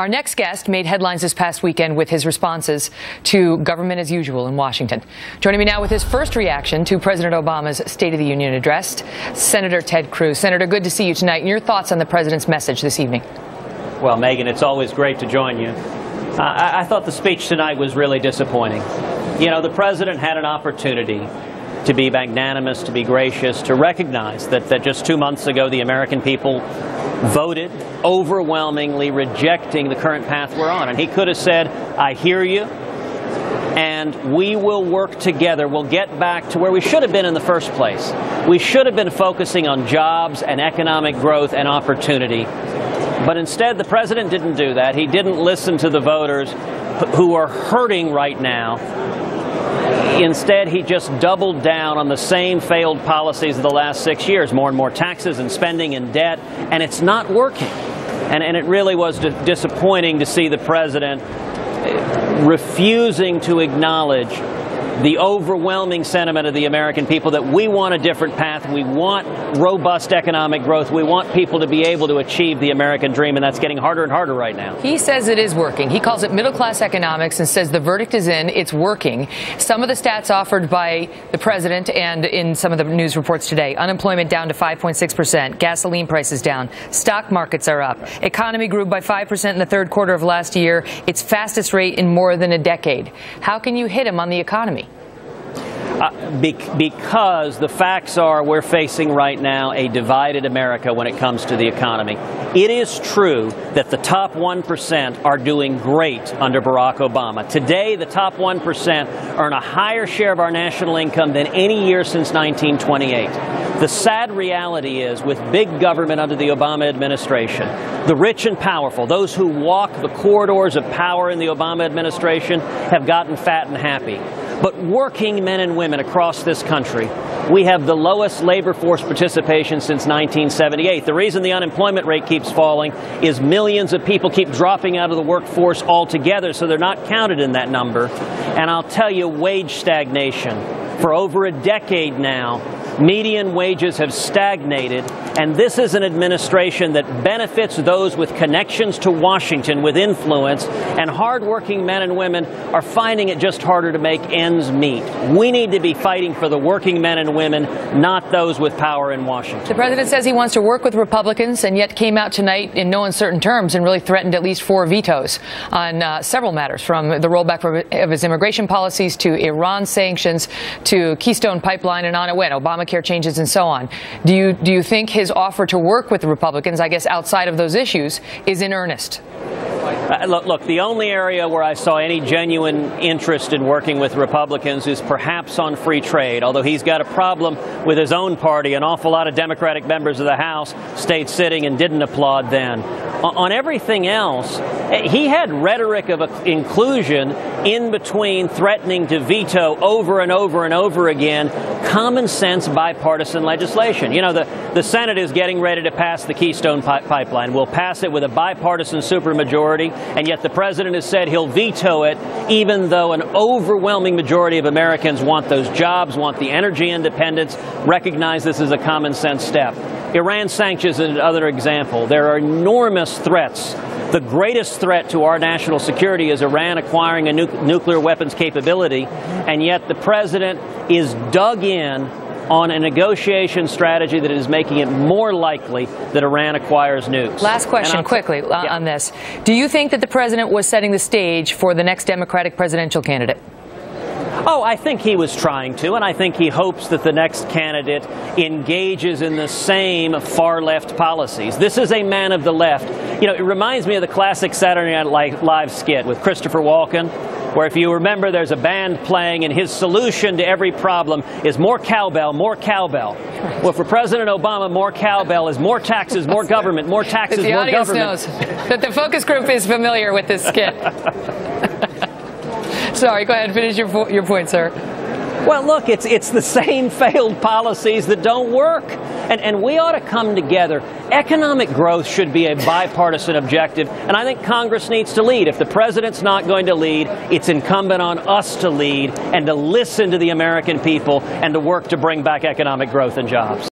Our next guest made headlines this past weekend with his responses to government as usual in Washington. Joining me now with his first reaction to President Obama's State of the Union address, Senator Ted Cruz. Senator, good to see you tonight, and your thoughts on the president's message this evening. Well, Megan, it's always great to join you. I thought the speech tonight was really disappointing. You know, the president had an opportunity to be magnanimous, to be gracious, to recognize that just 2 months ago the American people voted overwhelmingly rejecting the current path we're on. And he could have said, I hear you, and we will work together. We'll get back to where we should have been in the first place. We should have been focusing on jobs and economic growth and opportunity. But instead, the president didn't do that. He didn't listen to the voters who are hurting right now. Instead, he just doubled down on the same failed policies of the last 6 years, more and more taxes and spending and debt, and it's not working. And it really was disappointing to see the president refusing to acknowledge the overwhelming sentiment of the American people that we want a different path. We want robust economic growth. We want people to be able to achieve the American dream, and that's getting harder and harder right now. He says it is working. He calls it middle-class economics and says the verdict is in. It's working. Some of the stats offered by the president and in some of the news reports today: unemployment down to 5.6%, gasoline prices down, stock markets are up, economy grew by 5% in the third quarter of last year, its fastest rate in more than a decade. How can you hit him on the economy? Because the facts are we're facing right now a divided America when it comes to the economy. It is true that the top 1% are doing great under Barack Obama. Today, the top 1% earn a higher share of our national income than any year since 1928. The sad reality is, with big government under the Obama administration, the rich and powerful, those who walk the corridors of power in the Obama administration, have gotten fat and happy. But working men and women across this country, we have the lowest labor force participation since 1978. The reason the unemployment rate keeps falling is millions of people keep dropping out of the workforce altogether, so they're not counted in that number. And I'll tell you, wage stagnation. For over a decade now, median wages have stagnated, and this is an administration that benefits those with connections to Washington, with influence, and hardworking men and women are finding it just harder to make ends meet. We need to be fighting for the working men and women, not those with power in Washington. The president says he wants to work with Republicans, and yet came out tonight in no uncertain terms and really threatened at least 4 vetoes on several matters, from the rollback of his immigration policies to Iran sanctions to Keystone Pipeline and on it went, Obamacare changes and so on. Do you think his offer to work with the Republicans, I guess outside of those issues, is in earnest? Look, the only area where I saw any genuine interest in working with Republicans is perhaps on free trade, although he's got a problem with his own party. An awful lot of Democratic members of the House stayed sitting and didn't applaud then. On everything else, he had rhetoric of inclusion in between threatening to veto over and over and over again common sense bipartisan legislation. You know, the Senate is getting ready to pass the Keystone Pipeline. We'll pass it with a bipartisan supermajority, and yet the president has said he'll veto it, even though an overwhelming majority of Americans want those jobs, want the energy independence, recognize this is a common sense step. Iran sanctions is another example. There are enormous threats. The greatest threat to our national security is Iran acquiring a nuclear weapons capability, and yet the president is dug in on a negotiation strategy that is making it more likely that Iran acquires nukes. Last question quickly on this. Do you think that the president was setting the stage for the next Democratic presidential candidate? Oh, I think he was trying to, and I think he hopes that the next candidate engages in the same far-left policies. This is a man of the left. You know, it reminds me of the classic Saturday Night Live skit with Christopher Walken, where, if you remember, there's a band playing, and his solution to every problem is more cowbell, more cowbell. Well, for President Obama, more cowbell is more taxes, more government, more taxes, more government. The audience knows that the focus group is familiar with this skit. Sorry, go ahead and finish your point, sir. Well, look, it's the same failed policies that don't work. And we ought to come together. Economic growth should be a bipartisan objective, and I think Congress needs to lead. If the president's not going to lead, it's incumbent on us to lead and to listen to the American people and to work to bring back economic growth and jobs.